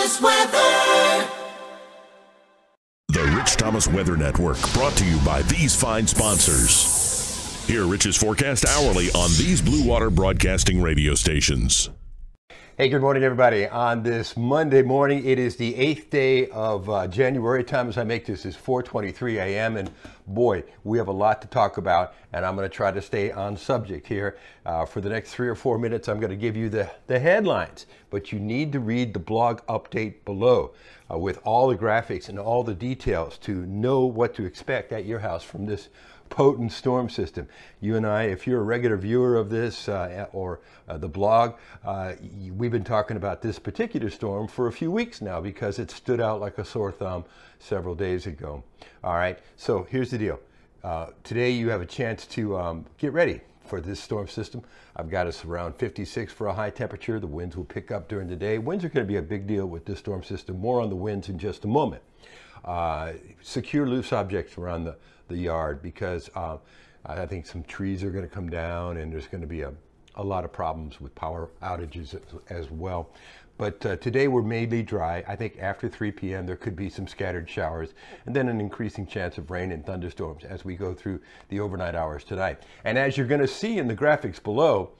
Thomas Weather. The Rich Thomas Weather Network, brought to you by these fine sponsors. Hear Rich's forecast hourly on these Blue Water Broadcasting radio stations. Hey, good morning, everybody. On this Monday morning, it is the 8th day of January. Time as I make this is 4:23 a.m. And boy, we have a lot to talk about, and I'm going to try to stay on subject here. For the next 3 or 4 minutes, I'm going to give you the headlines, but you need to read the blog update below with all the graphics and all the details to know what to expect at your house from this potent storm system. You and I, if you're a regular viewer of this or the blog, we've been talking about this particular storm for a few weeks now because it stood out like a sore thumb several days ago. All right, so here's the deal. Today you have a chance to get ready for this storm system. I've got us around 56 for a high temperature. The winds will pick up during the day. Winds are going to be a big deal with this storm system. More on the winds in just a moment. Secure loose objects around the yard because I think some trees are going to come down and there's going to be a lot of problems with power outages as well. But today we're mainly dry. I think after 3 p.m. there could be some scattered showers and then an increasing chance of rain and thunderstorms as we go through the overnight hours tonight. And as you're going to see in the graphics below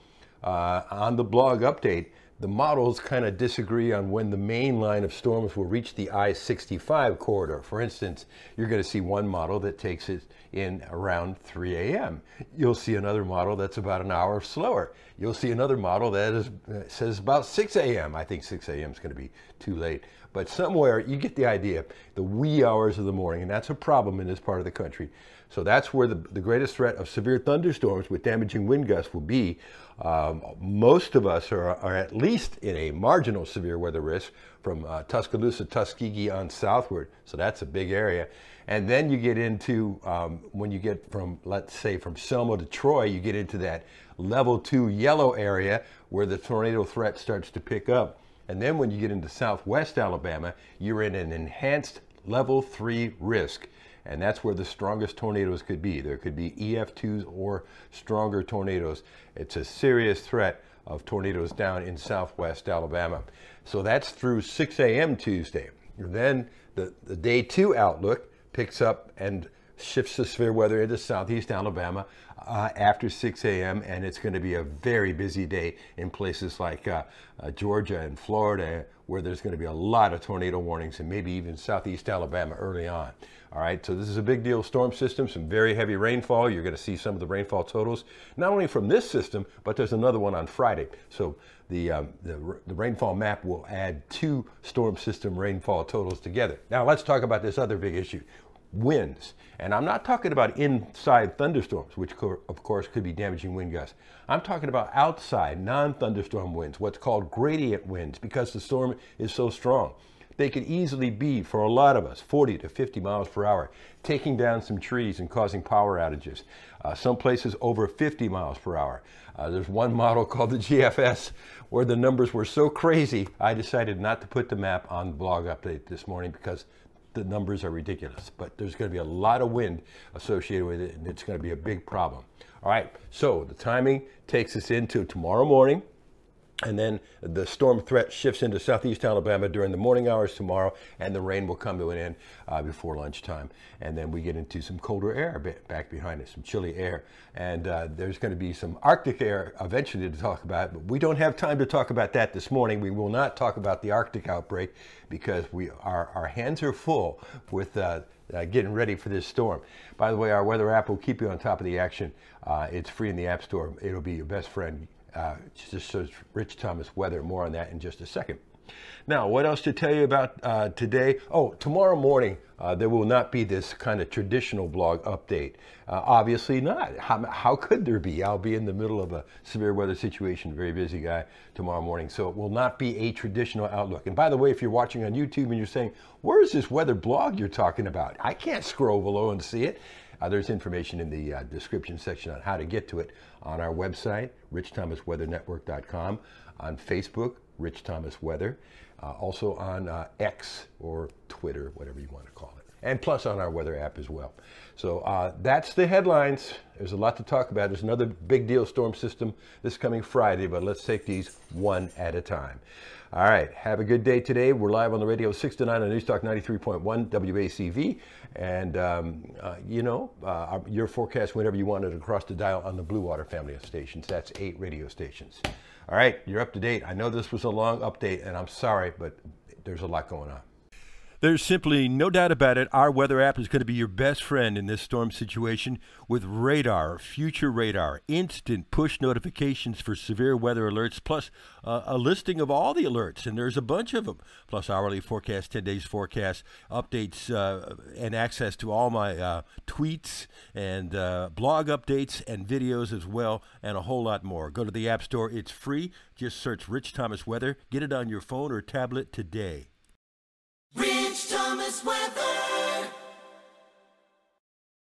on the blog update, the models kind of disagree on when the main line of storms will reach the I-65 corridor. For instance, you're going to see one model that takes it in around 3 a.m. You'll see another model that's about an hour slower. You'll see another model that says about 6 a.m. I think 6 a.m. is going to be too late. But somewhere, you get the idea, the wee hours of the morning, and that's a problem in this part of the country. So that's where the greatest threat of severe thunderstorms with damaging wind gusts will be. Most of us are at least in a marginal severe weather risk from Tuscaloosa, Tuskegee on southward. So that's a big area. And then you get into, when you get from, let's say, from Selma to Troy, you get into that level 2 yellow area where the tornado threat starts to pick up. And then when you get into southwest Alabama, you're in an enhanced level 3 risk. And that's where the strongest tornadoes could be. There could be EF2s or stronger tornadoes. It's a serious threat of tornadoes down in southwest Alabama. So that's through 6 a.m. Tuesday. And then the day 2 outlook picks up and shifts the severe weather into southeast Alabama after 6 a.m. and it's going to be a very busy day in places like Georgia and Florida, where there's going to be a lot of tornado warnings, and maybe even southeast Alabama early on. All right, so this is a big deal storm system, some very heavy rainfall. You're going to see some of the rainfall totals, not only from this system, but there's another one on Friday. So the rainfall map will add 2 storm system rainfall totals together. Now let's talk about this other big issue. Winds. And I'm not talking about inside thunderstorms, which of course could be damaging wind gusts. I'm talking about outside non-thunderstorm winds, what's called gradient winds, because the storm is so strong. They could easily be, for a lot of us, 40 to 50 miles per hour, taking down some trees and causing power outages. Some places over 50 miles per hour. There's one model called the GFS where the numbers were so crazy, I decided not to put the map on the blog update this morning because the numbers are ridiculous, but there's going to be a lot of wind associated with it, and it's going to be a big problem. All right, so the timing takes us into tomorrow morning, and then the storm threat shifts into southeast Alabama during the morning hours tomorrow, and the rain will come to an end before lunchtime. And then we get into some colder air back behind us, some chilly air. And there's going to be some Arctic air eventually to talk about, but we don't have time to talk about that this morning. We will not talk about the Arctic outbreak because our hands are full with getting ready for this storm. By the way, our weather app will keep you on top of the action. It's free in the App Store. It'll be your best friend. Just search Rich Thomas Weather. More on that in just a second. Now, what else to tell you about today? Oh, tomorrow morning, there will not be this kind of traditional blog update. Obviously not. How could there be? I'll be in the middle of a severe weather situation, very busy guy, tomorrow morning. So it will not be a traditional outlook. And by the way, if you're watching on YouTube and you're saying, where's this weather blog you're talking about? I can't scroll below and see it. There's information in the description section on how to get to it on our website, richthomasweathernetwork.com, on Facebook, Rich Thomas Weather, also on X or Twitter, whatever you want to call it. and plus on our weather app as well. So that's the headlines. There's a lot to talk about. There's another big deal storm system this coming Friday, but let's take these one at a time. All right, have a good day today. We're live on the radio 6 to 9 on News Talk 93.1 WACV. And, your forecast whenever you want it across the dial on the Blue Water family of stations. That's 8 radio stations. All right, you're up to date. I know this was a long update, and I'm sorry, but there's a lot going on. There's simply no doubt about it. Our weather app is going to be your best friend in this storm situation with radar, future radar, instant push notifications for severe weather alerts, plus a listing of all the alerts, and there's a bunch of them, plus hourly forecast, 10 days forecast, updates, and access to all my tweets and blog updates and videos as well, and a whole lot more. Go to the App Store. It's free. Just search Rich Thomas Weather. Get it on your phone or tablet today.